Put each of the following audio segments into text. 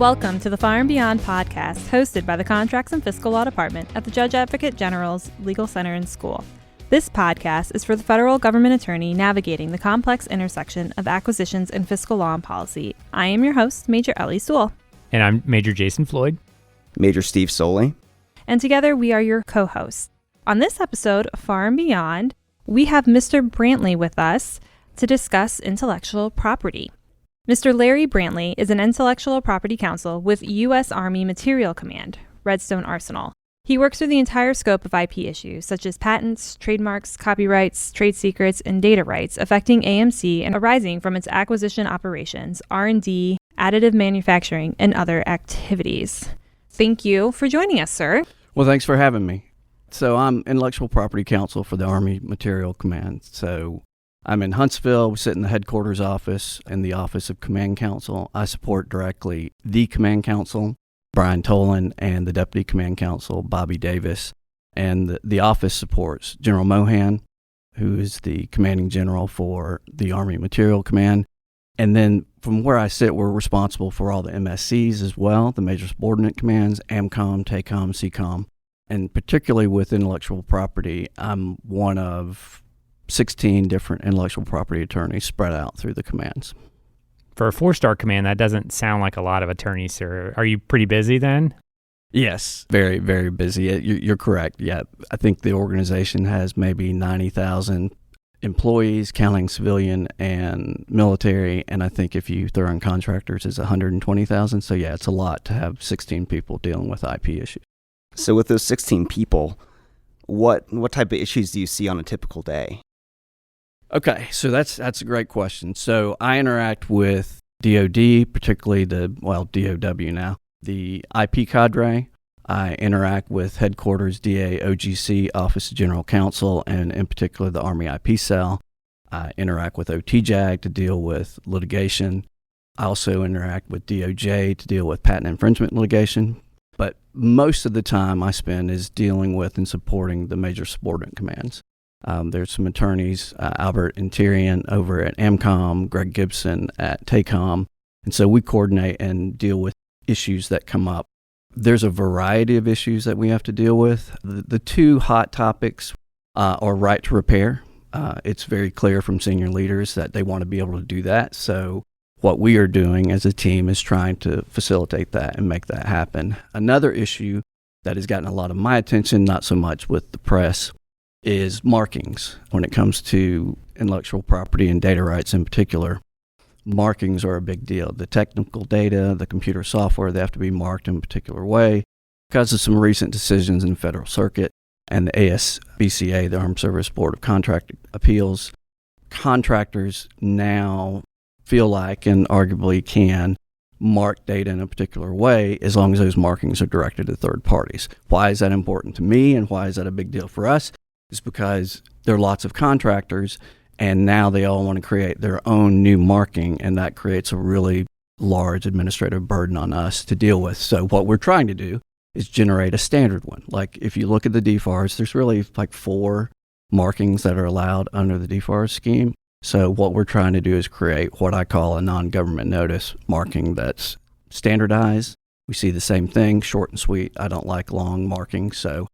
Welcome to the Far and Beyond podcast, hosted by the Contracts and Fiscal Law Department at the Judge Advocate General's Legal Center and School. This podcast is for the federal government attorney navigating the complex intersection of acquisitions and fiscal law and policy. I am your host, Major Ellie Sewell. And I'm Major Jason Floyd. Major Steve Soley. And together we are your co-hosts. On this episode of Far and Beyond, we have Mr. Brantley with us to discuss intellectual property. Mr. Larry Brantley is an intellectual property counsel with U.S. Army Materiel Command, Redstone Arsenal. He works through the entire scope of IP issues, such as patents, trademarks, copyrights, trade secrets, and data rights affecting AMC and arising from its acquisition operations, R&D, additive manufacturing, and other activities. Thank you for joining us, sir. Well, thanks for having me. So I'm intellectual property counsel for the Army Materiel Command. So I'm in Huntsville. We sit in the headquarters office in the Office of Command Counsel. I support directly the Command Counsel, Brian Tolan, and the Deputy Command Counsel, Bobby Davis. And the office supports General Mohan, who is the commanding general for the Army Materiel Command. And then from where I sit, we're responsible for all the MSCs as well, the major subordinate commands, AMCOM, TACOM, CCOM. And particularly with intellectual property, I'm one of 16 different intellectual property attorneys spread out through the commands. For a 4-star command, that doesn't sound like a lot of attorneys, sir. Are you pretty busy then? Yes, very, very busy. You're correct. Yeah, I think the organization has maybe 90,000 employees, counting civilian and military, and I think if you throw in contractors, it's 120,000. So yeah, it's a lot to have 16 people dealing with IP issues. So with those 16 people, what type of issues do you see on a typical day? Okay, so that's a great question. So I interact with DOD, particularly DOW now, the IP cadre. I interact with headquarters, DA, OGC, Office of General Counsel, and in particular the Army IP cell. I interact with OTJAG to deal with litigation. I also interact with DOJ to deal with patent infringement litigation. But most of the time I spend is dealing with and supporting the major subordinate commands. There's some attorneys, Albert and Tyrion over at AMCOM, Greg Gibson at TACOM, and so we coordinate and deal with issues that come up. There's a variety of issues that we have to deal with. The two hot topics are right to repair. It's very clear from senior leaders that they want to be able to do that, so what we are doing as a team is trying to facilitate that and make that happen. Another issue that has gotten a lot of my attention, not so much with the press, is markings. When it comes to intellectual property and data rights in particular, markings are a big deal. The technical data, the computer software, they have to be marked in a particular way. Because of some recent decisions in the Federal Circuit and the ASBCA, the Armed Service Board of Contract Appeals, contractors now feel like and arguably can mark data in a particular way as long as those markings are directed to third parties. Why is that important to me and why is that a big deal for us? It's because there are lots of contractors and now they all want to create their own new marking, and that creates a really large administrative burden on us to deal with. So what we're trying to do is generate a standard one. Like if you look at the DFARS, there's really like 4 markings that are allowed under the DFARS scheme. So what we're trying to do is create what I call a non-government notice marking that's standardized. We see the same thing, short and sweet. I don't like long markings. So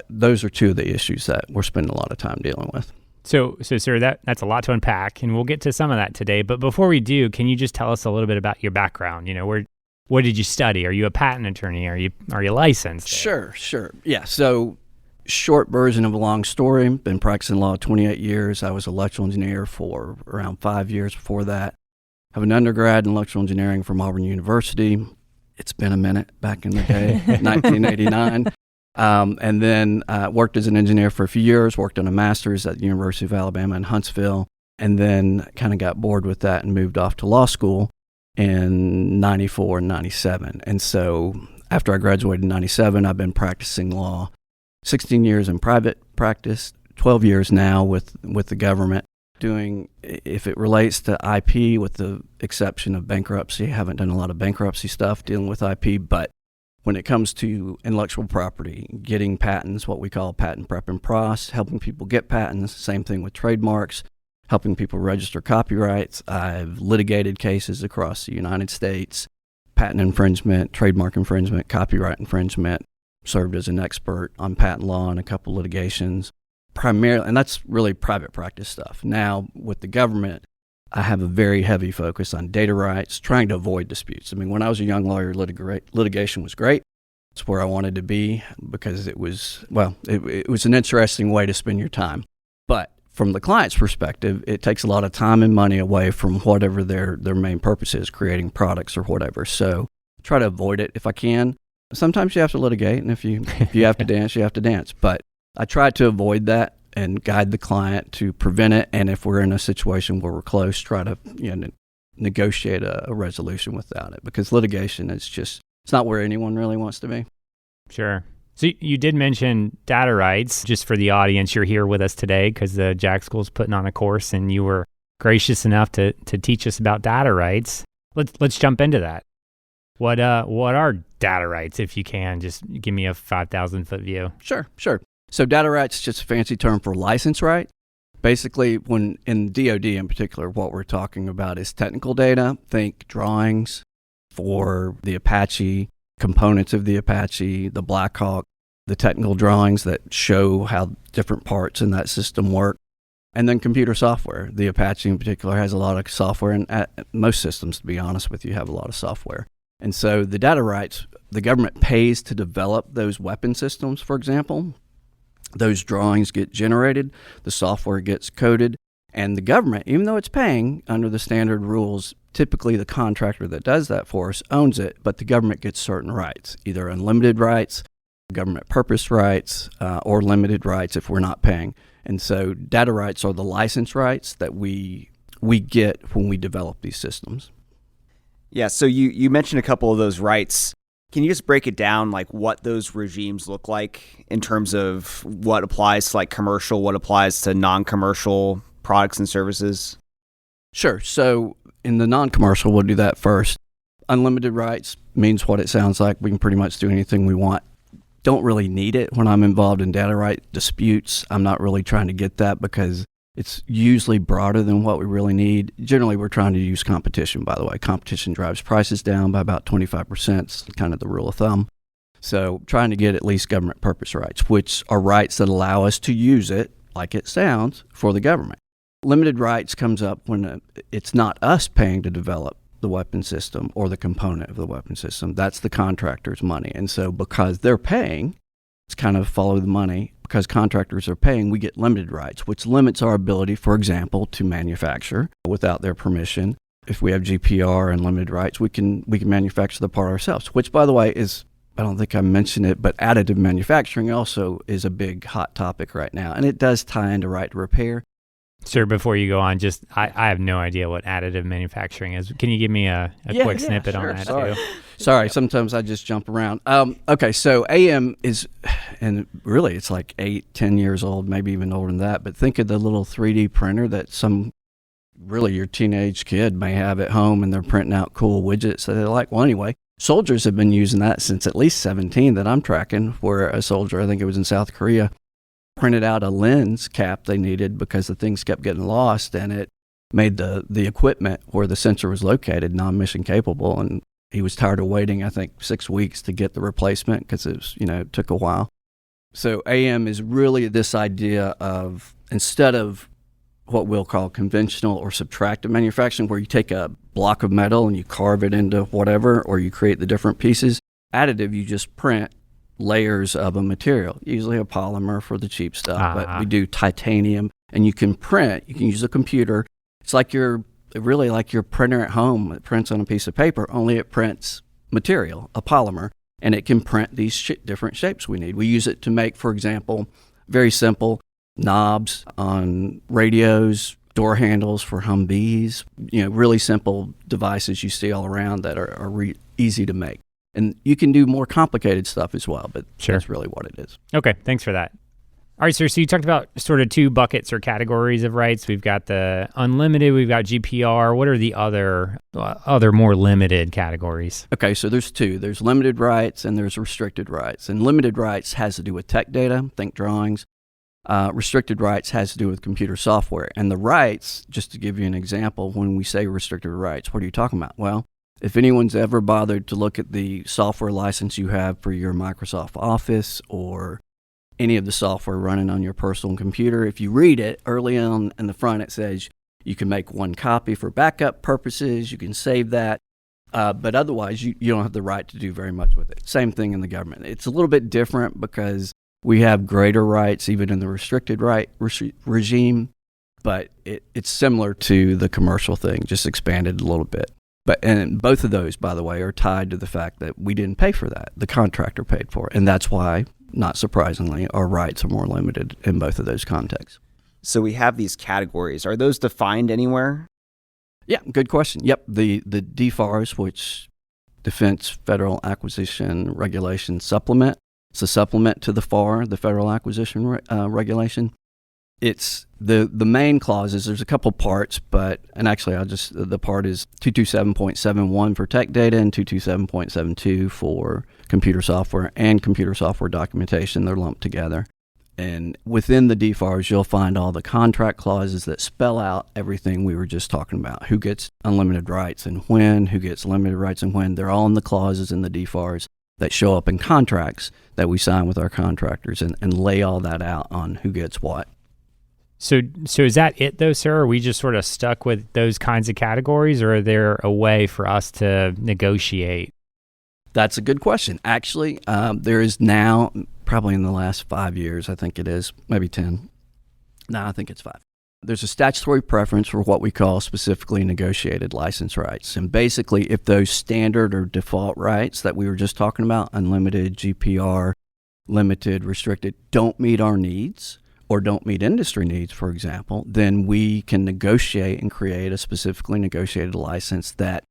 those are two of the issues that we're spending a lot of time dealing with. So sir, that's a lot to unpack, and we'll get to some of that today. But before we do, can you just tell us a little bit about your background? What did you study? Are you a patent attorney? Are you licensed? Sure. Yeah, so short version of a long story. Been practicing law 28 years. I was an electrical engineer for around 5 years before that. I have an undergrad in electrical engineering from Auburn University. It's been a minute, back in the day, 1989. And then worked as an engineer for a few years, worked on a master's at the University of Alabama in Huntsville, and then kind of got bored with that and moved off to law school in 94 and 97. And so after I graduated in 97, I've been practicing law 16 years in private practice, 12 years now with the government, doing, if it relates to IP, with the exception of bankruptcy, I haven't done a lot of bankruptcy stuff dealing with IP, but when it comes to intellectual property, getting patents, what we call patent prep and pros, helping people get patents, same thing with trademarks, helping people register copyrights. I've litigated cases across the United States, patent infringement, trademark infringement, copyright infringement, served as an expert on patent law in a couple litigations, primarily, and that's really private practice stuff. Now, with the government, I have a very heavy focus on data rights, trying to avoid disputes. I mean, when I was a young lawyer, litigation was great. It's where I wanted to be because it was an interesting way to spend your time. But from the client's perspective, it takes a lot of time and money away from whatever their main purpose is, creating products or whatever. So try to avoid it if I can. Sometimes you have to litigate, and if you have to dance, you have to dance. But I try to avoid that and guide the client to prevent it. And if we're in a situation where we're close, try to negotiate a resolution without it, because litigation is just, it's not where anyone really wants to be. Sure. So you did mention data rights. Just for the audience, you're here with us today because the Jack School's putting on a course, and you were gracious enough to teach us about data rights. Let's jump into that. What are data rights, if you can? Just give me a 5,000-foot view. Sure. So data rights is just a fancy term for license right. Basically, when in DoD in particular, what we're talking about is technical data. Think drawings for the Apache, components of the Apache, the Black Hawk, the technical drawings that show how different parts in that system work, and then computer software. The Apache in particular has a lot of software, and most systems, to be honest with you, have a lot of software. And so the data rights, the government pays to develop those weapon systems, for example. Those drawings get generated, the software gets coded, and the government, even though it's paying under the standard rules, typically the contractor that does that for us owns it, but the government gets certain rights, either unlimited rights, government purpose rights, or limited rights if we're not paying. And so data rights are the license rights that we get when we develop these systems. Yeah, so you mentioned a couple of those rights. Can you just break it down, like what those regimes look like in terms of what applies to like commercial, what applies to non-commercial products and services? Sure. So in the non-commercial, we'll do that first. Unlimited rights means what it sounds like. We can pretty much do anything we want. Don't really need it when I'm involved in data right disputes. I'm not really trying to get that because it's usually broader than what we really need. Generally, we're trying to use competition, by the way. Competition drives prices down by about 25%. It's kind of the rule of thumb. So trying to get at least government purpose rights, which are rights that allow us to use it, like it sounds, for the government. Limited rights comes up when it's not us paying to develop the weapon system or the component of the weapon system. That's the contractor's money. And so because they're paying, it's kind of follow the money. Because contractors are paying, we get limited rights, which limits our ability, for example, to manufacture without their permission. If we have GPR and limited rights, we can manufacture the part ourselves, which, by the way, is, I don't think I mentioned it, but additive manufacturing also is a big hot topic right now. And it does tie into right to repair. Sir, before you go on, just I have no idea what additive manufacturing is. Can you give me a quick snippet on that too? Sorry, sometimes I just jump around. Okay, so AM is, and really it's like 8-10 years old, maybe even older than that, but think of the little 3D printer that your teenage kid may have at home, and they're printing out cool widgets that they like. Well, anyway, soldiers have been using that since at least 17 that I'm tracking, where a soldier, I think it was in South Korea, printed out a lens cap they needed because the things kept getting lost, and it made the equipment where the sensor was located non-mission capable, and he was tired of waiting, I think, 6 weeks to get the replacement because it was, it took a while. So AM is really this idea of, instead of what we'll call conventional or subtractive manufacturing, where you take a block of metal and you carve it into whatever, or you create the different pieces, additive, you just print layers of a material, usually a polymer for the cheap stuff, but we do titanium, and you can use a computer. It's really like your printer at home. It prints on a piece of paper, only it prints material, a polymer, and it can print these different shapes we need. We use it to make, for example, very simple knobs on radios, door handles for Humvees, really simple devices you see all around that are easy to make. And you can do more complicated stuff as well, but That's really what it is. Okay, thanks for that. All right, sir, so you talked about sort of two buckets or categories of rights. We've got the unlimited, we've got GPR. What are the other more limited categories? Okay, so there's two. There's limited rights and there's restricted rights. And limited rights has to do with tech data, think drawings. Restricted rights has to do with computer software. And the rights, just to give you an example, when we say restricted rights, what are you talking about? Well, If anyone's ever bothered to look at the software license you have for your Microsoft Office or any of the software running on your personal computer, if you read it early on in the front, it says you can make one copy for backup purposes, you can save that, but otherwise you don't have the right to do very much with it. Same thing in the government. It's a little bit different because we have greater rights even in the restricted right regime, but it's similar to the commercial thing, just expanded a little bit. And both of those, by the way, are tied to the fact that we didn't pay for that. The contractor paid for it. And that's why, not surprisingly, our rights are more limited in both of those contexts. So we have these categories. Are those defined anywhere? Yeah, good question. Yep, the DFARS, which Defense Federal Acquisition Regulation Supplement, it's a supplement to the FAR, the Federal Acquisition Regulation. It's the main clauses. There's a couple parts, and actually the part is 227.71 for tech data and 227.72 for computer software and computer software documentation. They're lumped together. And within the DFARS, you'll find all the contract clauses that spell out everything we were just talking about. Who gets unlimited rights and when, who gets limited rights and when. They're all in the clauses in the DFARS that show up in contracts that we sign with our contractors and lay all that out on who gets what. So is that it though, sir? Are we just sort of stuck with those kinds of categories, or are there a way for us to negotiate? That's a good question. Actually, there is now, probably in the last 5 years, I think it is, maybe 10. No, I think it's 5. There's a statutory preference for what we call specifically negotiated license rights. And basically, if those standard or default rights that we were just talking about, unlimited, GPR, limited, restricted, don't meet our needs, or don't meet industry needs, for example, then we can negotiate and create a specifically negotiated license that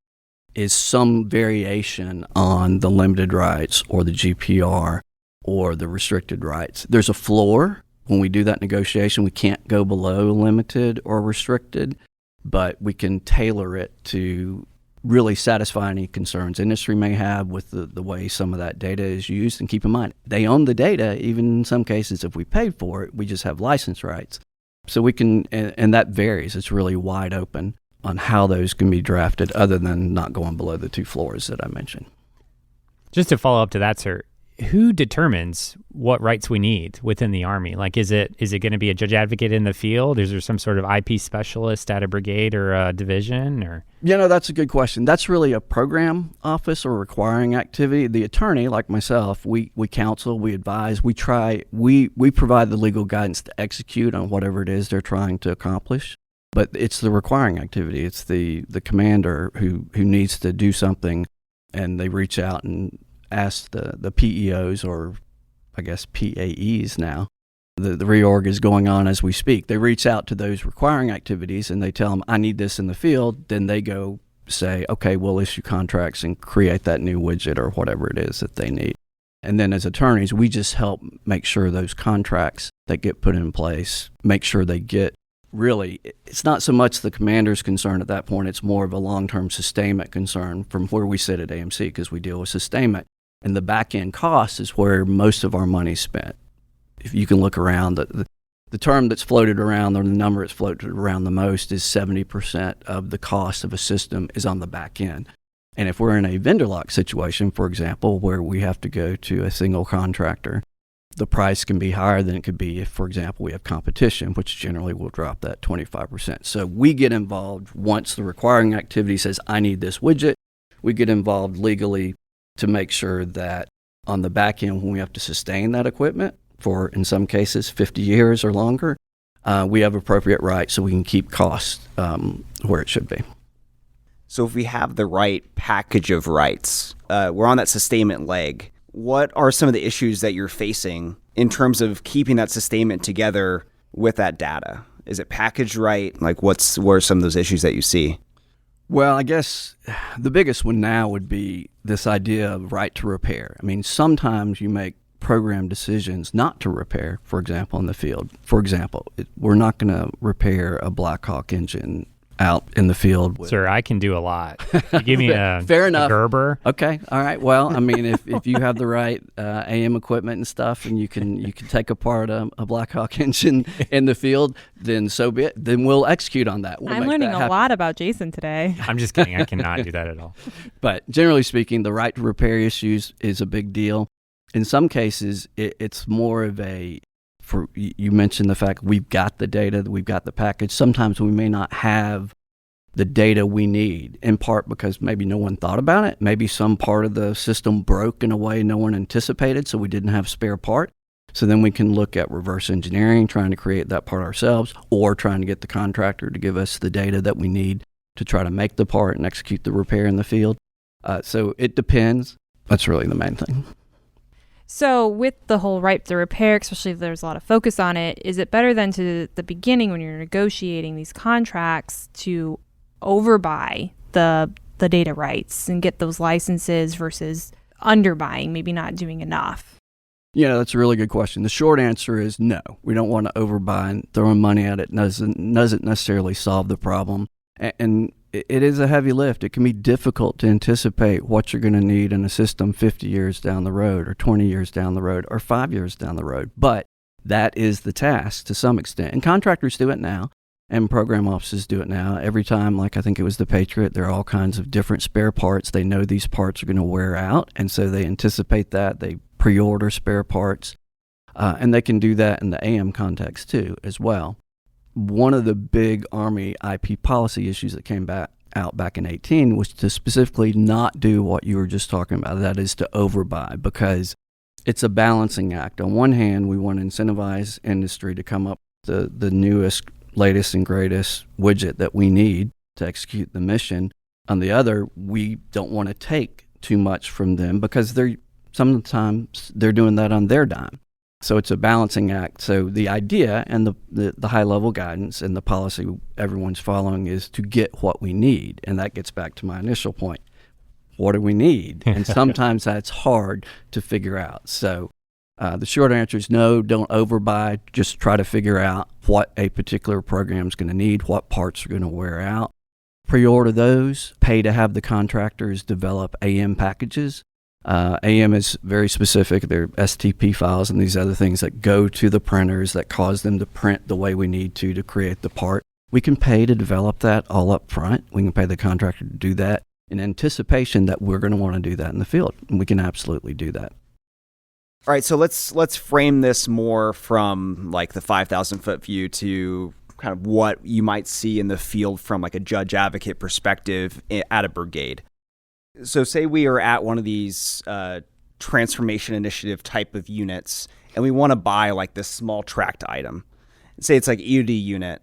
is some variation on the limited rights or the GPR or the restricted rights. There's a floor. When we do that negotiation, we can't go below limited or restricted, but we can tailor it to really satisfy any concerns industry may have with the way some of that data is used. And keep in mind, they own the data. Even in some cases, if we paid for it, we just have license rights. So we can, and that varies. It's really wide open on how those can be drafted other than not going below the 2 floors that I mentioned. Just to follow up to that, sir, who determines what rights we need within the Army? Like, is it going to be a judge advocate in the field? Is there some sort of IP specialist at a brigade or a division? Or that's a good question. That's really a program office or requiring activity. The attorney, like myself, we counsel, we advise, we provide the legal guidance to execute on whatever it is they're trying to accomplish. But it's the requiring activity. It's the commander who needs to do something, and they reach out and ask the PEOs, or I guess PAEs now. The reorg is going on as we speak. They reach out to those requiring activities and they tell them, I need this in the field. Then they go say, okay, we'll issue contracts and create that new widget or whatever it is that they need. And then as attorneys, we just help make sure those contracts that get put in place, make sure they get really, it's not so much the commander's concern at that point, it's more of a long-term sustainment concern from where we sit at AMC, because we deal with sustainment. And the back-end cost is where most of our money's spent. If you can look around, the term that's floated around, or the number that's floated around the most, is 70% of the cost of a system is on the back end. And if we're in a vendor lock situation, for example, where we have to go to a single contractor, the price can be higher than it could be if, for example, we have competition, which generally will drop that 25%. So we get involved once the requiring activity says, I need this widget. We get involved legally to make sure that on the back end, when we have to sustain that equipment for, in some cases, 50 years or longer, we have appropriate rights so we can keep costs where it should be. So if we have the right package of rights, we're on that sustainment leg. What are some of the issues that you're facing in terms of keeping that sustainment together with that data? Is it packaged right? Like, what are some of those issues that you see? Well, I guess the biggest one now would be this idea of right to repair. I mean, sometimes you make program decisions not to repair, for example, in the field. For example, we're not going to repair a Black Hawk engine out in the field. Sir, I can do a lot. You give me Fair enough. a Gerber. Okay, all right. Well, I mean, if you have the right AM equipment and stuff, and you can take apart a Blackhawk engine in the field, then so be it. Then we'll execute on that. We'll I'm make learning that a happen. lot about Jason today. I'm just kidding. I cannot do that at all. But generally speaking, the right to repair issues is a big deal. In some cases, it's more of you mentioned the fact we've got the data, we've got the package. Sometimes we may not have the data we need, in part because maybe no one thought about it. Maybe some part of the system broke in a way no one anticipated, so we didn't have spare part. So then we can look at reverse engineering, trying to create that part ourselves, or trying to get the contractor to give us the data that we need to try to make the part and execute the repair in the field. So it depends. That's really the main thing. So with the whole right to repair, especially if there's a lot of focus on it, is it better than to the beginning when you're negotiating these contracts to overbuy the data rights and get those licenses versus underbuying, maybe not doing enough? Yeah, that's a really good question. The short answer is no. We don't want to overbuy, and throwing money at it doesn't necessarily solve the problem. And it is a heavy lift. It can be difficult to anticipate what you're going to need in a system 50 years down the road, or 20 years down the road, or 5 years down the road. But that is the task to some extent. And contractors do it now, and program offices do it now. Every time, like I think it was the Patriot, there are all kinds of different spare parts. They know these parts are going to wear out, and so they anticipate that. They pre-order spare parts, and they can do that in the AM context too, as well. One of the big Army IP policy issues that came out back in 2018 was to specifically not do what you were just talking about, that is to overbuy, because it's a balancing act. On one hand, we want to incentivize industry to come up with the newest, latest, and greatest widget that we need to execute the mission. On the other, we don't want to take too much from them because sometimes they're doing that on their dime. So it's a balancing act. So the idea and the high-level guidance and the policy everyone's following is to get what we need. And that gets back to my initial point. What do we need? And sometimes that's hard to figure out. So the short answer is no, don't overbuy. Just try to figure out what a particular program is going to need, what parts are going to wear out. Pre-order those. Pay to have the contractors develop AM packages. AM is very specific. They're STP files and these other things that go to the printers that cause them to print the way we need to create the part. We can pay to develop that all up front. We can pay the contractor to do that in anticipation that we're going to want to do that in the field. And we can absolutely do that. All right, so let's frame this more from like the 5,000-foot view to kind of what you might see in the field from like a judge advocate perspective at a brigade. So say we are at one of these transformation initiative type of units, and we want to buy like this small tracked item. Say it's like EOD unit,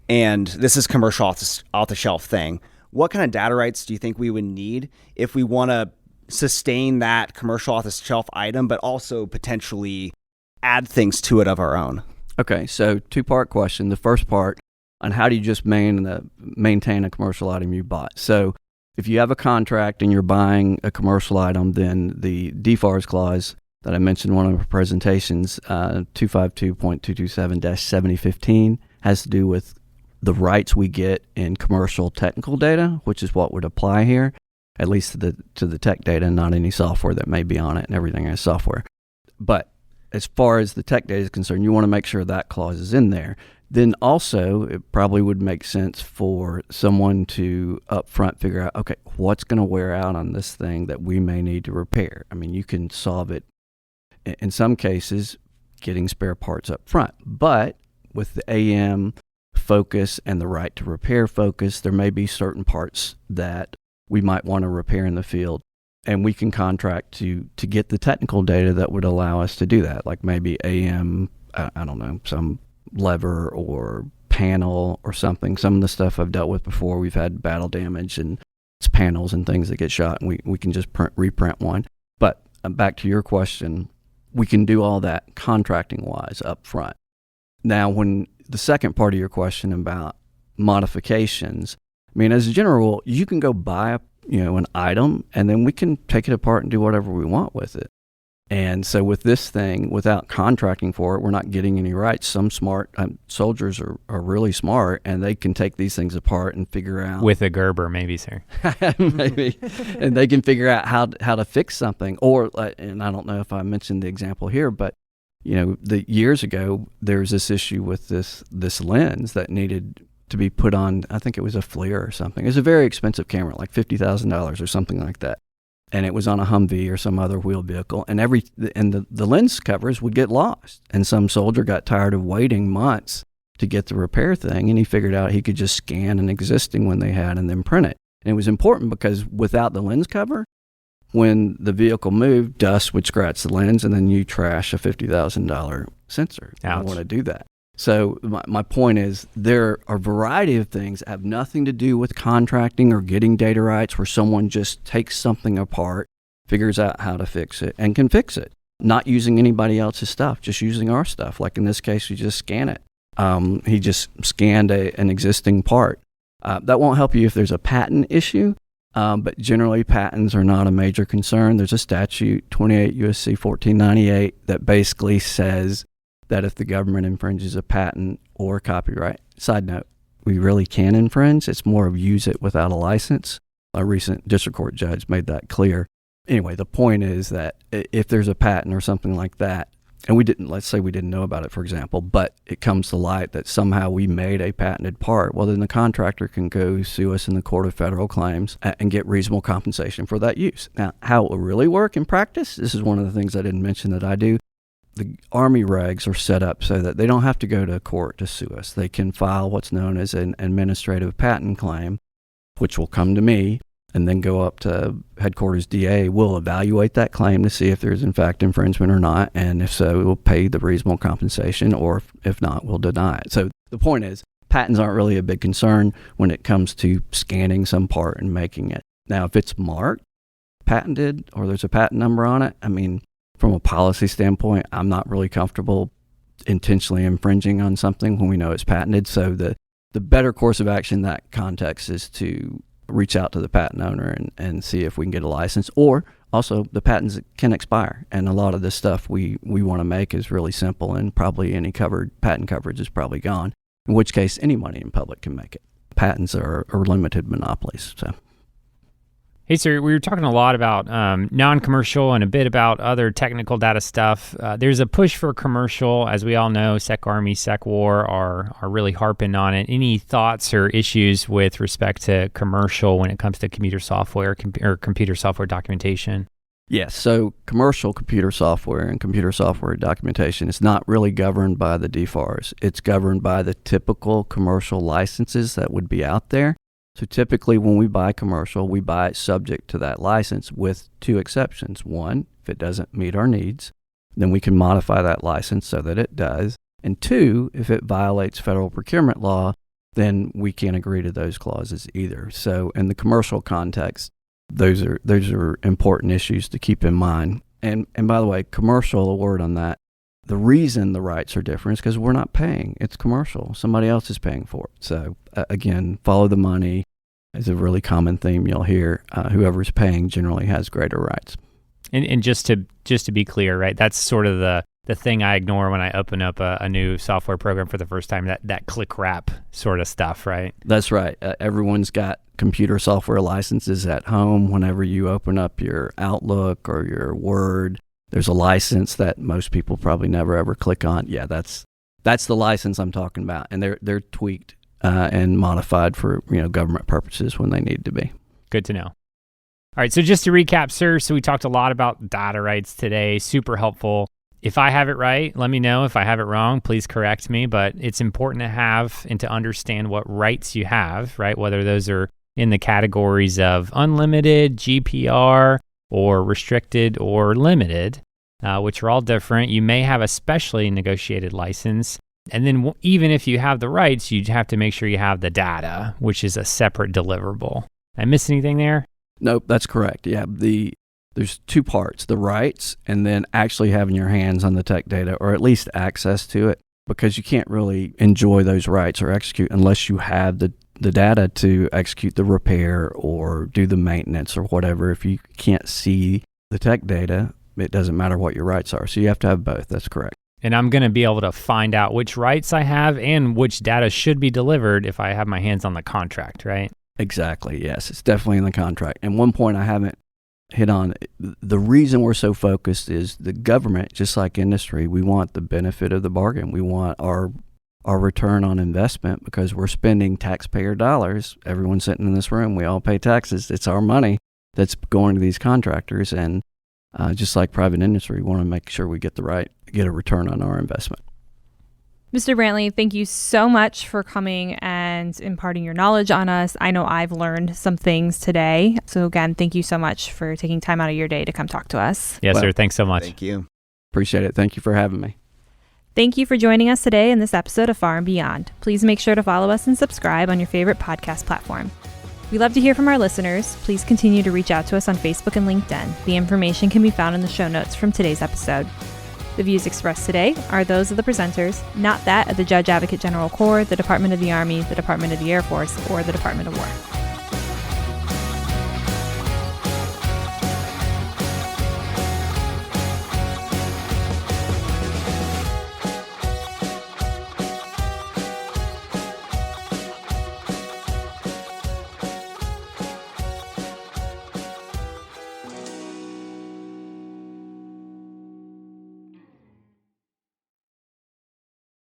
and this is commercial off the shelf thing. What kind of data rights do you think we would need if we want to sustain that commercial off the shelf item, but also potentially add things to it of our own? Okay, so two-part question. The first part on how do you just maintain a commercial item you bought. So if you have a contract and you're buying a commercial item, then the DFARS clause that I mentioned in one of our presentations, 252.227-7015, has to do with the rights we get in commercial technical data, which is what would apply here, at least to the tech data, not any software that may be on it, and everything is software. But as far as the tech data is concerned, you want to make sure that clause is in there. Then also, it probably would make sense for someone to upfront figure out, okay, what's going to wear out on this thing that we may need to repair? I mean, you can solve it in some cases getting spare parts up front. But with the AM focus and the right to repair focus, there may be certain parts that we might want to repair in the field. And we can contract to get the technical data that would allow us to do that, like maybe AM, I don't know, some lever or panel or something. Some of the stuff I've dealt with before, we've had battle damage and it's panels and things that get shot, and we can just reprint one. But back to your question, we can do all that contracting-wise up front. Now, when the second part of your question about modifications, I mean, as a general rule, you can go buy an item, and then we can take it apart and do whatever we want with it. And so with this thing, without contracting for it, we're not getting any rights. Some smart soldiers are really smart, and they can take these things apart and figure out. With a Gerber, maybe, sir. Maybe. And they can figure out how to fix something. Or, and I don't know if I mentioned the example here, but, the years ago, there was this issue with this lens that needed to be put on, I think it was a FLIR or something. It was a very expensive camera, like $50,000 or something like that. And it was on a Humvee or some other wheeled vehicle, and the lens covers would get lost. And some soldier got tired of waiting months to get the repair thing, and he figured out he could just scan an existing one they had and then print it. And it was important because without the lens cover, when the vehicle moved, dust would scratch the lens, and then you trash a $50,000 sensor. You don't want to do that. So my point is there are a variety of things that have nothing to do with contracting or getting data rights, where someone just takes something apart, figures out how to fix it, and can fix it. Not using anybody else's stuff, just using our stuff. Like in this case, we just scan it. He just scanned an existing part. That won't help you if there's a patent issue, but generally patents are not a major concern. There's a statute, 28 U.S.C. 1498, that basically says that if the government infringes a patent or copyright, side note, we really can infringe. It's more of use it without a license. A recent district court judge made that clear. Anyway, the point is that if there's a patent or something like that, and let's say we didn't know about it, for example, but it comes to light that somehow we made a patented part, well, then the contractor can go sue us in the Court of Federal Claims and get reasonable compensation for that use. Now, how it will really work in practice, this is one of the things I didn't mention that I do. The Army regs are set up so that they don't have to go to court to sue us. They can file what's known as an administrative patent claim, which will come to me and then go up to headquarters DA. We'll evaluate that claim to see if there's in fact infringement or not, and if so, we'll pay the reasonable compensation, or if not, we'll deny it. So the point is, patents aren't really a big concern when it comes to scanning some part and making it. Now, if it's marked, patented, or there's a patent number on it, from a policy standpoint, I'm not really comfortable intentionally infringing on something when we know it's patented. So the better course of action in that context is to reach out to the patent owner and see if we can get a license. Or also, the patents can expire. And a lot of this stuff we want to make is really simple, and probably any patent coverage is probably gone, in which case anybody in public can make it. Patents are limited monopolies. So. Hey, sir, we were talking a lot about non-commercial and a bit about other technical data stuff. There's a push for commercial. As we all know, SecArmy, SecWar are really harping on it. Any thoughts or issues with respect to commercial when it comes to computer software or computer software documentation? Yes, so commercial computer software and computer software documentation is not really governed by the DFARS. It's governed by the typical commercial licenses that would be out there. So typically when we buy commercial, we buy it subject to that license with two exceptions. One, if it doesn't meet our needs, then we can modify that license so that it does. And two, if it violates federal procurement law, then we can't agree to those clauses either. So in the commercial context, those are important issues to keep in mind. And by the way, commercial, a word on that, the reason the rights are different is because we're not paying. It's commercial. Somebody else is paying for it. So again, follow the money is a really common theme you'll hear. Whoever's paying generally has greater rights. And just to be clear, right? That's sort of the thing I ignore when I open up a new software program for the first time. That click wrap sort of stuff, right? That's right. Everyone's got computer software licenses at home. Whenever you open up your Outlook or your Word, there's a license that most people probably never ever click on. Yeah, that's the license I'm talking about, and they're tweaked and modified for government purposes when they need to be. Good to know. All right, so just to recap, sir, so we talked a lot about data rights today. Super helpful. If I have it right, let me know. If I have it wrong, please correct me. But it's important to have and to understand what rights you have, right? Whether those are in the categories of unlimited, GPR, or restricted or limited, which are all different. You may have a specially negotiated license. And then even if you have the rights, you have to make sure you have the data, which is a separate deliverable. Did I miss anything there? Nope, that's correct. Yeah, there's two parts, the rights and then actually having your hands on the tech data, or at least access to it, because you can't really enjoy those rights or execute unless you have the data to execute the repair or do the maintenance or whatever. If you can't see the tech data, it doesn't matter what your rights are. So you have to have both. That's correct. And I'm going to be able to find out which rights I have and which data should be delivered if I have my hands on the contract, right? Exactly, yes. It's definitely in the contract. And one point I haven't hit on, the reason we're so focused is the government, just like industry, we want the benefit of the bargain. We want our return on investment because we're spending taxpayer dollars. Everyone sitting in this room, we all pay taxes. It's our money that's going to these contractors. And just like private industry, we want to make sure we get a return on our investment. Mr. Brantley, thank you so much for coming and imparting your knowledge on us. I know I've learned some things today. So again, thank you so much for taking time out of your day to come talk to us. Yes, sir. Thanks so much. Thank you. Appreciate it. Thank you for having me. Thank you for joining us today in this episode of Far and Beyond. Please make sure to follow us and subscribe on your favorite podcast platform. We love to hear from our listeners. Please continue to reach out to us on Facebook and LinkedIn. The information can be found in the show notes from today's episode. The views expressed today are those of the presenters, not that of the Judge Advocate General Corps, the Department of the Army, the Department of the Air Force, or the Department of War.